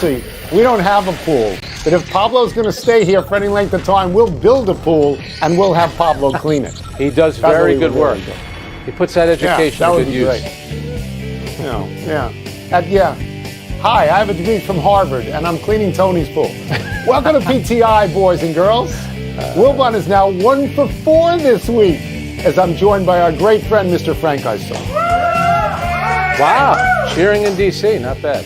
actually, we don't have a pool. But if Pablo's going to stay here for any length of time, we'll build a pool and we'll have Pablo clean it. He does very good work. He puts that education to good use. Great. Yeah. Hi, I have a degree from Harvard, and I'm cleaning Tony's pool. Welcome to PTI, boys and girls. Wilbon is now 1 for 4 this week, as I'm joined by our great friend, Mr. Frank Iso. Wow, cheering in D.C., not bad.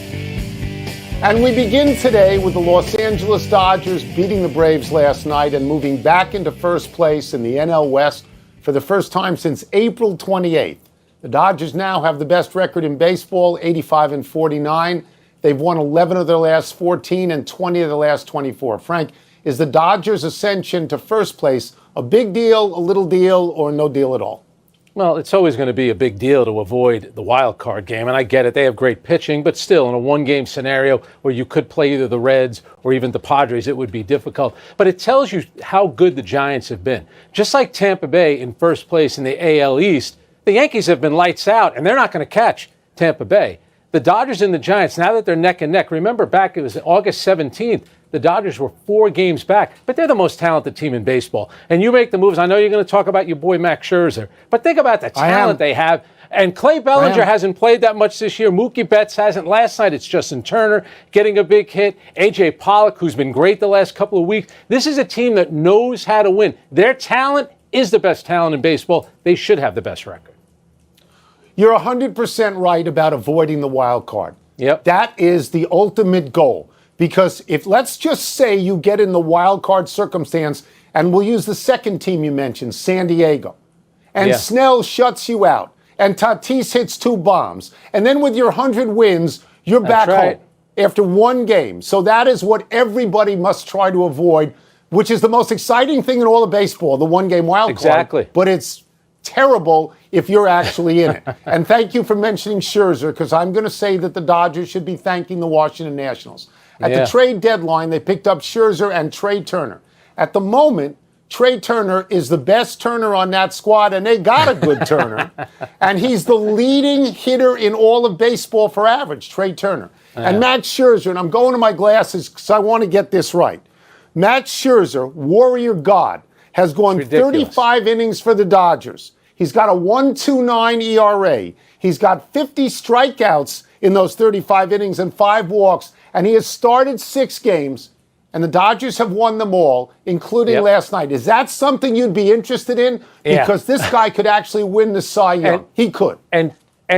And we begin today with the Los Angeles Dodgers beating the Braves last night and moving back into first place in the NL West for the first time since April 28th. The Dodgers now have the best record in baseball, 85-49. They've won 11 of their last 14 and 20 of the last 24. Frank, is the Dodgers' ascension to first place a big deal, a little deal, or no deal at all? Well, it's always going to be a big deal to avoid the wild card game, and I get it. They have great pitching, but still, in a one-game scenario where you could play either the Reds or even the Padres, it would be difficult. But it tells you how good the Giants have been. Just like Tampa Bay in first place in the AL East, the Yankees have been lights out, and they're not going to catch Tampa Bay. The Dodgers and the Giants, now that they're neck and neck, remember back, it was August 17th, the Dodgers were 4 games back, but they're the most talented team in baseball. And you make the moves. I know you're going to talk about your boy Max Scherzer, but think about the talent they have. And Clay Bellinger hasn't played that much this year. Mookie Betts hasn't. Last night, it's Justin Turner getting a big hit. A.J. Pollock, who's been great the last couple of weeks. This is a team that knows how to win. Their talent is the best talent in baseball. They should have the best record. You're 100% right about avoiding the wild card. Yep. That is the ultimate goal. Because if, let's just say you get in the wild card circumstance, and we'll use the second team you mentioned, San Diego, and Snell shuts you out, and Tatis hits 2 bombs, and then with your 100 wins, you're back home after 1 game. So that is what everybody must try to avoid, which is the most exciting thing in all of baseball, the 1-game wild card. Exactly. But it's terrible if you're actually in it. And thank you for mentioning Scherzer, because I'm going to say that the Dodgers should be thanking the Washington Nationals. At the trade deadline, they picked up Scherzer and Trey Turner. At the moment, Trey Turner is the best Turner on that squad, and they got a good Turner. And he's the leading hitter in all of baseball for average, Trey Turner. And Matt Scherzer, and I'm going to my glasses because I want to get this right. Matt Scherzer, Warrior God, has gone 35 innings for the Dodgers. He's got a 1.29 ERA. He's got 50 strikeouts in those 35 innings and 5 walks. And he has started 6 games, and the Dodgers have won them all, including last night. Is that something you'd be interested in? Because this guy could actually win the Cy Young. He could. And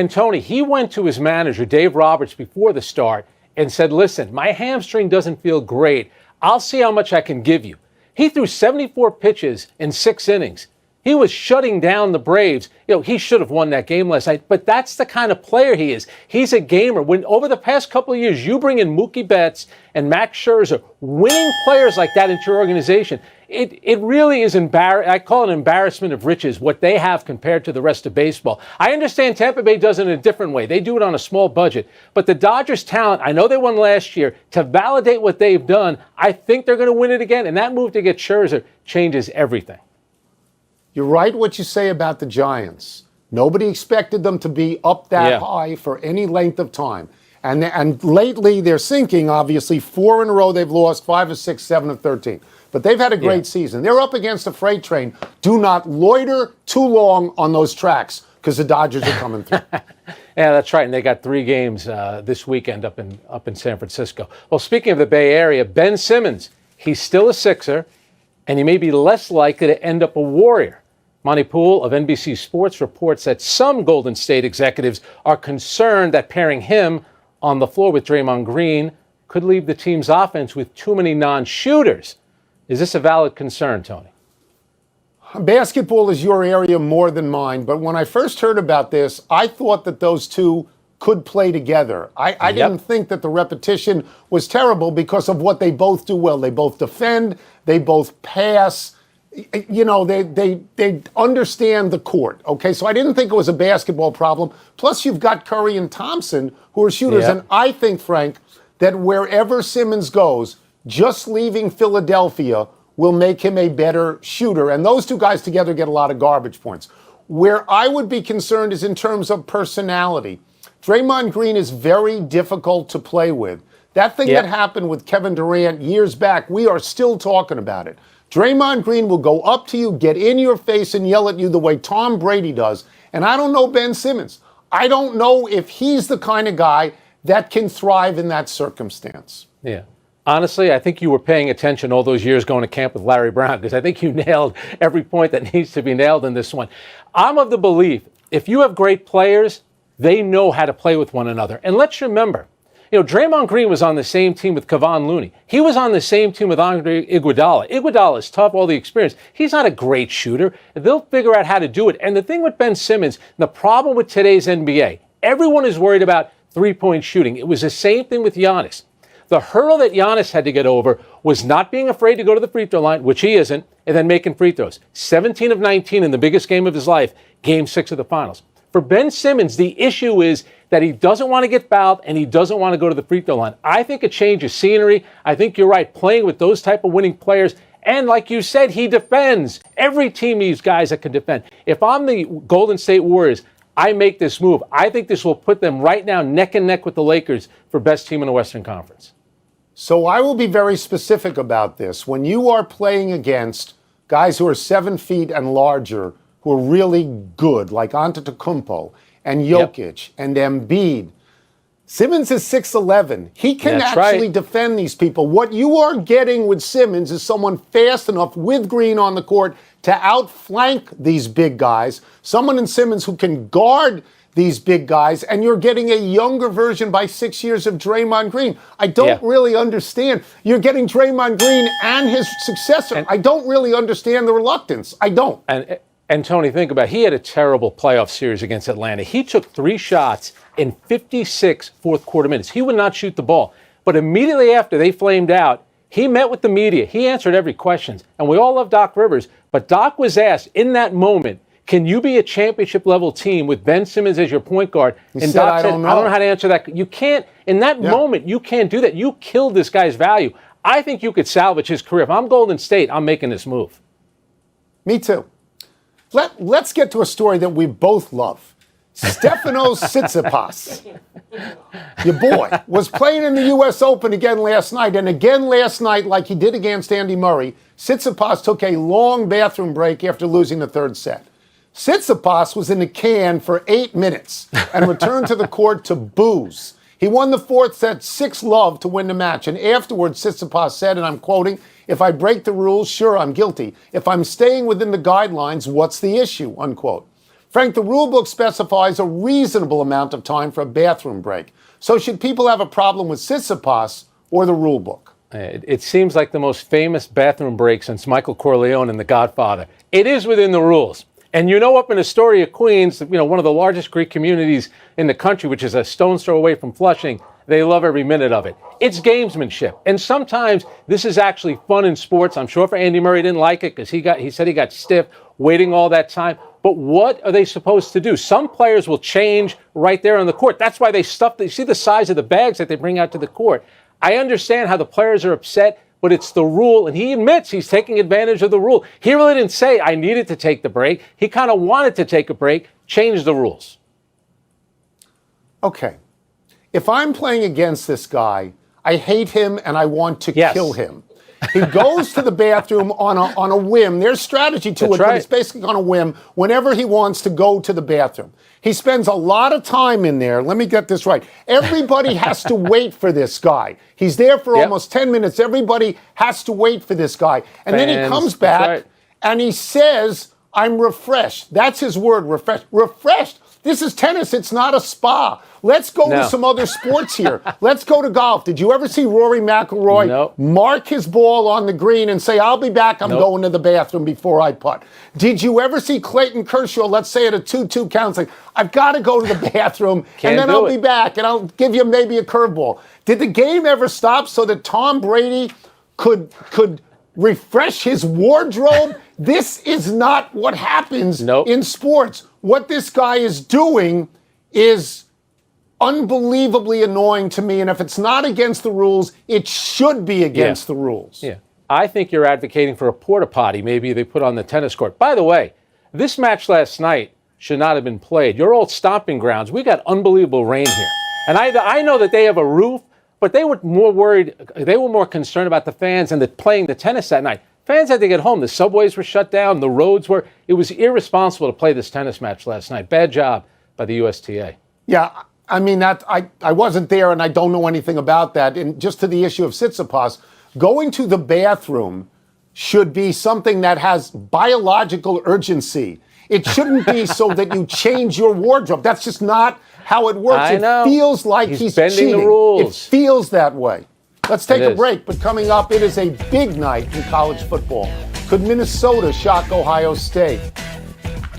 Tony, he went to his manager, Dave Roberts, before the start and said, listen, my hamstring doesn't feel great. I'll see how much I can give you. He threw 74 pitches in 6 innings. He was shutting down the Braves. You know, he should have won that game last night, but that's the kind of player he is. He's a gamer. When over the past couple of years, you bring in Mookie Betts and Max Scherzer, winning players like that into your organization, it really is embarrassing. I call it an embarrassment of riches, what they have compared to the rest of baseball. I understand Tampa Bay does it in a different way. They do it on a small budget, but the Dodgers' talent, I know they won last year, to validate what they've done, I think they're going to win it again, and that move to get Scherzer changes everything. You're right what you say about the Giants. Nobody expected them to be up that high for any length of time. And lately they're sinking, obviously. 4 in a row they've lost, 5 of 6, 7 of 13. But they've had a great season. They're up against a freight train. Do not loiter too long on those tracks, because the Dodgers are coming through. Yeah, that's right. And they got 3 games this weekend up in San Francisco. Well, speaking of the Bay Area, Ben Simmons, he's still a Sixer, and he may be less likely to end up a Warrior. Monty Poole of NBC Sports reports that some Golden State executives are concerned that pairing him on the floor with Draymond Green could leave the team's offense with too many non-shooters. Is this a valid concern, Tony? Basketball is your area more than mine, but when I first heard about this, I thought that those two could play together. I didn't think that the repetition was terrible because of what they both do well. They both defend, they both pass. You know, they understand the court, okay? So I didn't think it was a basketball problem. Plus, you've got Curry and Thompson, who are shooters. And I think, Frank, that wherever Simmons goes, just leaving Philadelphia will make him a better shooter. And those 2 guys together get a lot of garbage points. Where I would be concerned is in terms of personality. Draymond Green is very difficult to play with. That thing that happened with Kevin Durant years back, we are still talking about it. Draymond Green will go up to you, get in your face, and yell at you the way Tom Brady does. And I don't know Ben Simmons. I don't know if he's the kind of guy that can thrive in that circumstance. Yeah. Honestly, I think you were paying attention all those years going to camp with Larry Brown, because I think you nailed every point that needs to be nailed in this one. I'm of the belief, if you have great players, they know how to play with one another. And let's remember, Draymond Green was on the same team with Kevon Looney. He was on the same team with Andre Iguodala. Iguodala is tough, all the experience. He's not a great shooter. They'll figure out how to do it. And the thing with Ben Simmons, the problem with today's NBA, everyone is worried about three-point shooting. It was the same thing with Giannis. The hurdle that Giannis had to get over was not being afraid to go to the free throw line, which he isn't, and then making free throws. 17 of 19 in the biggest game of his life, Game 6 of the finals. For Ben Simmons, the issue is that he doesn't want to get fouled and he doesn't want to go to the free throw line. I think a change of scenery. I think you're right, playing with those type of winning players. And like you said, he defends. Every team needs guys that can defend. If I'm the Golden State Warriors, I make this move. I think this will put them right now neck and neck with the Lakers for best team in the Western Conference. So I will be very specific about this. When you are playing against guys who are 7 feet and larger, who are really good, like Antetokounmpo and Jokic and Embiid, Simmons is 6'11". He can actually defend these people. What you are getting with Simmons is someone fast enough with Green on the court to outflank these big guys, someone in Simmons who can guard these big guys, and you're getting a younger version by 6 years of Draymond Green. I don't really understand. You're getting Draymond Green and his successor. I don't really understand the reluctance. I don't. And Tony, think about it. He had a terrible playoff series against Atlanta. He took 3 shots in 56 fourth quarter minutes. He would not shoot the ball. But immediately after they flamed out, he met with the media. He answered every question. And we all love Doc Rivers. But Doc was asked in that moment, can you be a championship level team with Ben Simmons as your point guard? And Doc said, I don't know how to answer that. You can't, in that moment, you can't do that. You killed this guy's value. I think you could salvage his career. If I'm Golden State, I'm making this move. Me too. Let's get to a story that we both love. Stefanos Tsitsipas, your boy, was playing in the U.S. Open again last night. And again last night, like he did against Andy Murray, Tsitsipas took a long bathroom break after losing the third set. Tsitsipas was in the can for 8 minutes and returned to the court to booze. He won the fourth set 6-love to win the match. And afterwards, Tsitsipas said, and I'm quoting, "If I break the rules, sure, I'm guilty. If I'm staying within the guidelines, what's the issue?" Unquote. Frank, the rule book specifies a reasonable amount of time for a bathroom break. So should people have a problem with Tsitsipas or the rule book? It seems like the most famous bathroom break since Michael Corleone in The Godfather. It is within the rules. And up in Astoria, Queens, one of the largest Greek communities in the country, which is a stone's throw away from Flushing, they love every minute of it. It's gamesmanship. And sometimes this is actually fun in sports. I'm sure for Andy Murray didn't like it because he said he got stiff waiting all that time. But what are they supposed to do? Some players will change right there on the court. That's why they see the size of the bags that they bring out to the court. I understand how the players are upset, but it's the rule, and he admits he's taking advantage of the rule. He really didn't say, I needed to take the break. He kind of wanted to take a break, change the rules. Okay. If I'm playing against this guy, I hate him and I want to kill him. He goes to the bathroom on a whim. There's strategy to it, but it's basically on a whim whenever he wants to go to the bathroom. He spends a lot of time in there. Let me get this right. Everybody has to wait for this guy. He's there for almost 10 minutes. Everybody has to wait for this guy. And then he comes back and he says, I'm refreshed. That's his word, refreshed. Refreshed. This is tennis. It's not a spa. Let's go to some other sports here. Let's go to golf. Did you ever see Rory McIlroy mark his ball on the green and say, I'll be back, I'm going to the bathroom before I putt? Did you ever see Clayton Kershaw, let's say at a 2-2 count, say, I've got to go to the bathroom, and then I'll be back, and I'll give you maybe a curveball? Did the game ever stop so that Tom Brady could refresh his wardrobe? This is not what happens in sports. What this guy is doing is unbelievably annoying to me, and if it's not against the rules, it should be against the rules. Yeah, I think you're advocating for a porta potty maybe they put on the tennis court. By the way, this match last night should not have been played. Your old stomping grounds, we got unbelievable rain here. And I know that they have a roof, But they were more worried. They were more concerned about the fans and playing the tennis that night. Fans had to get home. The subways were shut down. The roads were. It was irresponsible to play this tennis match last night. Bad job by the USTA. Yeah, I mean, I wasn't there and I don't know anything about that. And just to the issue of Tsitsipas, going to the bathroom should be something that has biological urgency. It shouldn't be so that you change your wardrobe. That's just not how it works. I know. It feels like he's bending cheating. the rules. It feels that way. Let's take a is. break, but coming up, it is a big night in college football. Could Minnesota shock Ohio State?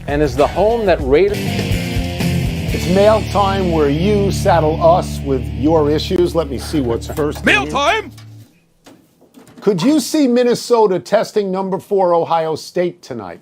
And is the home that Raiders... It's mail time where you saddle us with your issues. Let me see what's first. Mail time! Could you see Minnesota testing number 4 Ohio State tonight?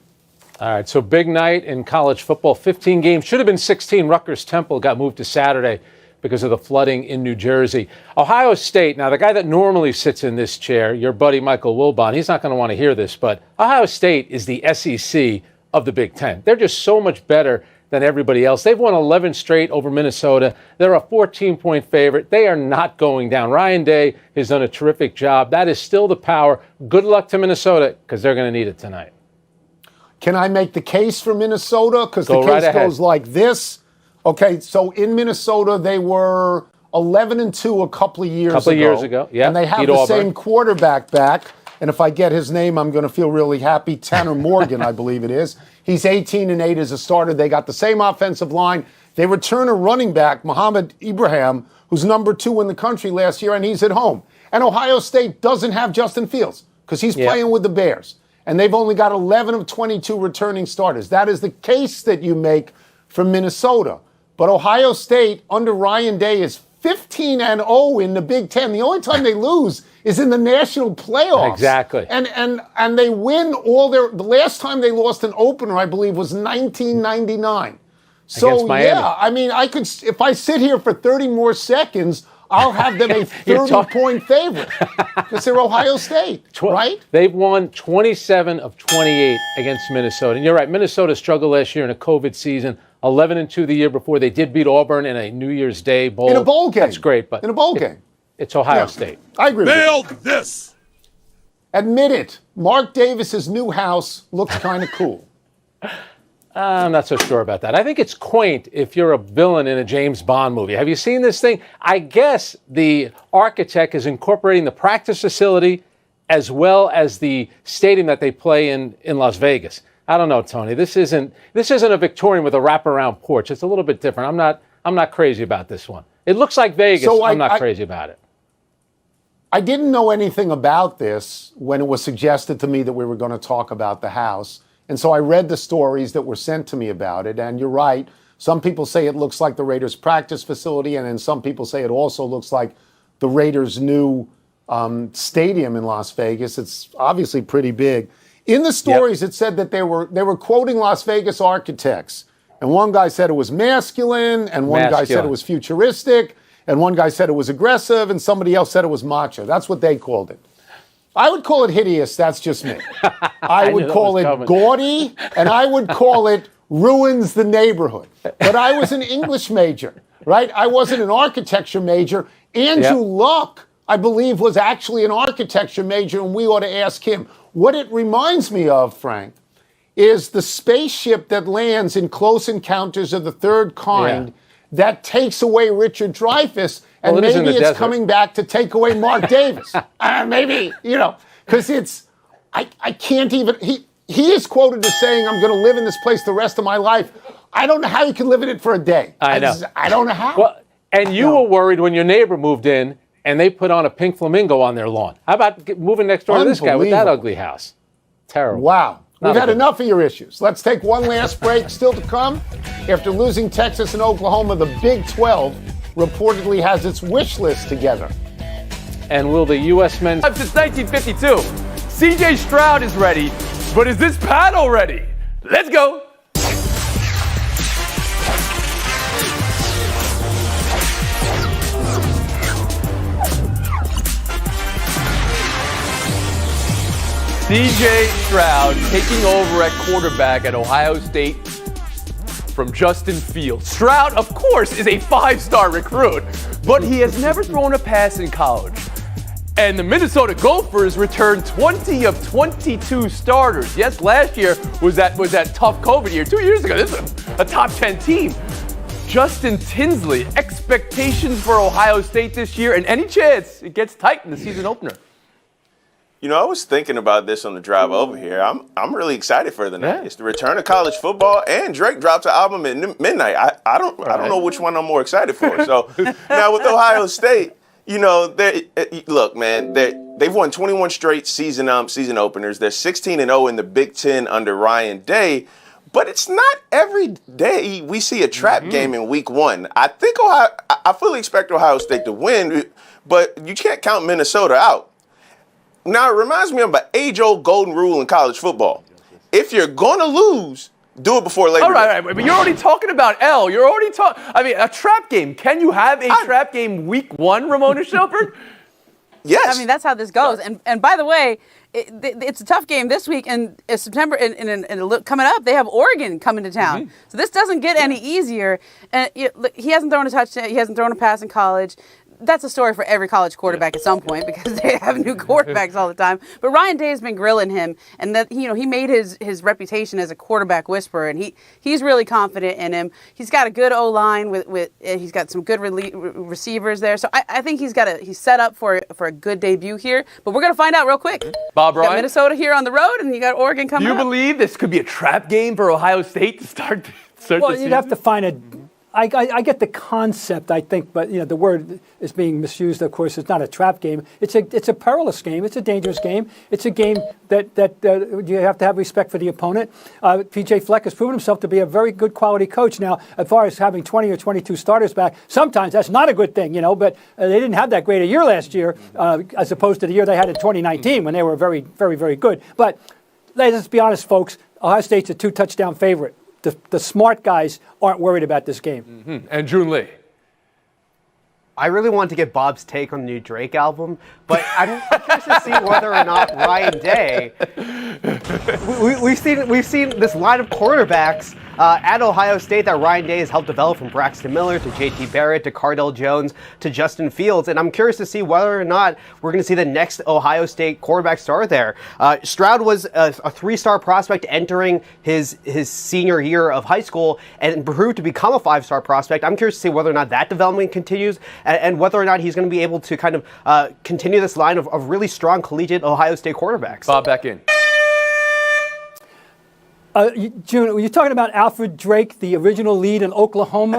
All right, so big night in college football. 15 games. Should have been 16. Rutgers Temple got moved to Saturday because of the flooding in New Jersey. Ohio State, now the guy that normally sits in this chair, your buddy Michael Wilbon, he's not going to want to hear this, but Ohio State is the SEC of the Big Ten. They're just so much better than everybody else. They've won 11 straight over Minnesota. They're a 14-point favorite. They are not going down. Ryan Day has done a terrific job. That is still the power. Good luck to Minnesota because they're going to need it tonight. Can I make the case for Minnesota? Because the Go right case ahead. goes like this. Okay, so in Minnesota, they were 11-2 a couple of years ago. Yeah. And they have beat the Auburn. same quarterback back. And if I get his name, I'm going to feel really happy. Tanner Morgan, I believe it is. He's 18-8 as a starter. They got the same offensive line. They return a running back, Muhammad Ibrahim, who's number 2 in the country last year, and he's at home. And Ohio State doesn't have Justin Fields because he's playing with the Bears. And they've only got 11 of 22 returning starters. That is the case that you make for Minnesota. But Ohio State, under Ryan Day, is 15-0 in the Big Ten. The only time they lose is in the national playoffs. Exactly. And they win all their... The last time they lost an opener, I believe, was 1999. So, Against Miami. yeah, I mean, I could... If I sit here for 30 more seconds, I'll have them a 30-point favorite. Because they're Ohio State, right? They've won 27 of 28 against Minnesota. And you're right, Minnesota struggled last year in a COVID season. 11-2 the year before. They did beat Auburn in a New Year's Day bowl. In a bowl game. That's great, but in a bowl game. It's Ohio State. I agree with you. Nailed this! Admit it. Mark Davis's new house looks kind of cool. I'm not so sure about that. I think it's quaint if you're a villain in a James Bond movie. Have you seen this thing? I guess the architect is incorporating the practice facility as well as the stadium that they play in Las Vegas. I don't know, Tony. This isn't a Victorian with a wraparound porch. It's a little bit different. I'm not crazy about this one. It looks like Vegas. So I'm not crazy about it. I didn't know anything about this when it was suggested to me that we were going to talk about the house. And so I read the stories that were sent to me about it. And you're right. Some people say it looks like the Raiders' practice facility. And then some people say it also looks like the Raiders' new stadium in Las Vegas. It's obviously pretty big. In the stories, It said that they were quoting Las Vegas architects. And one guy said it was masculine, and one guy said it was futuristic, and one guy said it was aggressive, and somebody else said it was macho. That's what they called it. I would call it hideous. That's just me. I would call it gaudy, and I would call it ruins the neighborhood. But I was an English major, right? I wasn't an architecture major. Andrew Luck, I believe, was actually an architecture major, and we ought to ask him. What it reminds me of, Frank, is the spaceship that lands in Close Encounters of the Third Kind that takes away Richard Dreyfuss, and maybe it's coming back to take away Mark Davis. Maybe, because I can't even, he is quoted as saying, I'm going to live in this place the rest of my life. I don't know how you can live in it for a day. I know. I don't know how. Well, and you were worried when your neighbor moved in and they put on a pink flamingo on their lawn. How about moving next door to this guy with that ugly house? Terrible. Wow. We've had enough of your issues. Let's take one last break. Still to come. After losing Texas and Oklahoma, the Big 12 reportedly has its wish list together. And will the U.S. men's... Since 1952, C.J. Stroud is ready, but is this paddle ready? Let's go. C.J. Stroud taking over at quarterback at Ohio State from Justin Fields. Stroud, of course, is a 5-star recruit, but he has never thrown a pass in college. And the Minnesota Gophers returned 20 of 22 starters. Yes, last year was that tough COVID year. 2 years ago, this is a top 10 team. Justin Tinsley, expectations for Ohio State this year, and any chance it gets tight in the season opener? You know, I was thinking about this on the drive over here. I'm really excited for the night. It's the return of college football, and Drake drops an album at midnight. I don't know which one I'm more excited for. So now with Ohio State, you know, look, man, they've won 21 straight season openers. They're 16-0 in the Big Ten under Ryan Day. But it's not every day we see a trap game in week one. I fully expect Ohio State to win, but you can't count Minnesota out. Now, it reminds me of an age-old golden rule in college football. If you're going to lose, do it before Labor Day. All right, but you're already talking about L. You're already talking. I mean, a trap game. Can you have a trap game week one, Ramona Shelford? Yes. I mean, that's how this goes. And by the way, it's a tough game this week. And September, coming up, they have Oregon coming to town. So this doesn't get any easier. And he hasn't thrown a touchdown. He hasn't thrown a pass in college. That's a story for every college quarterback at some point because they have new quarterbacks all the time. But Ryan Day has been grilling him, and that he made his reputation as a quarterback whisperer, and he's really confident in him. He's got a good O-line with he's got some good receivers there. So I think he's set up for a good debut here. But we're gonna find out real quick. Bob Ryan, you got Minnesota here on the road, and you got Oregon coming. Do you up. believe this could be a trap game for Ohio State to start the season? You'd have to find a. I get the concept, I think, but the word is being misused. Of course, it's not a trap game. It's a perilous game. It's a dangerous game. It's a game that you have to have respect for the opponent. PJ Fleck has proven himself to be a very good quality coach. Now, as far as having 20 or 22 starters back, sometimes that's not a good thing, But they didn't have that great a year last year, as opposed to the year they had in 2019 when they were very, very, very good. But let's be honest, folks. Ohio State's a 2-touchdown favorite. The smart guys aren't worried about this game. And June Lee. I really want to get Bob's take on the new Drake album, but I'm curious to see whether or not Ryan Day. We've seen this line of quarterbacks at Ohio State that Ryan Day has helped develop, from Braxton Miller to J.T. Barrett to Cardell Jones to Justin Fields, and I'm curious to see whether or not we're going to see the next Ohio State quarterback star there. Stroud was a 3-star prospect entering his senior year of high school and proved to become a 5-star prospect. I'm curious to see whether or not that development continues and whether or not he's going to be able to kind of continue this line of really strong collegiate Ohio State quarterbacks. Bob, back in. June, were you talking about Alfred Drake, the original lead in Oklahoma?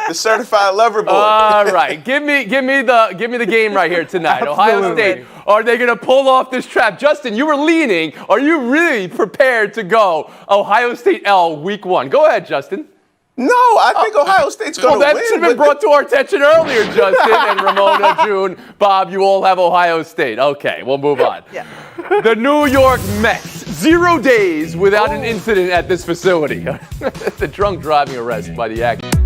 The certified lover boy. All right, give me the game right here tonight. Ohio State, are they going to pull off this trap? Justin, you were leaning. Are you really prepared to go Ohio State L week one? Go ahead, Justin. No, I think Ohio State's going to win. Well, that should have been brought to our attention earlier, Justin and Ramona, June, Bob. You all have Ohio State. Okay, we'll move on. Yeah. The New York Mets, 0 days without an incident at this facility. The drunk driving arrest by the Yankees.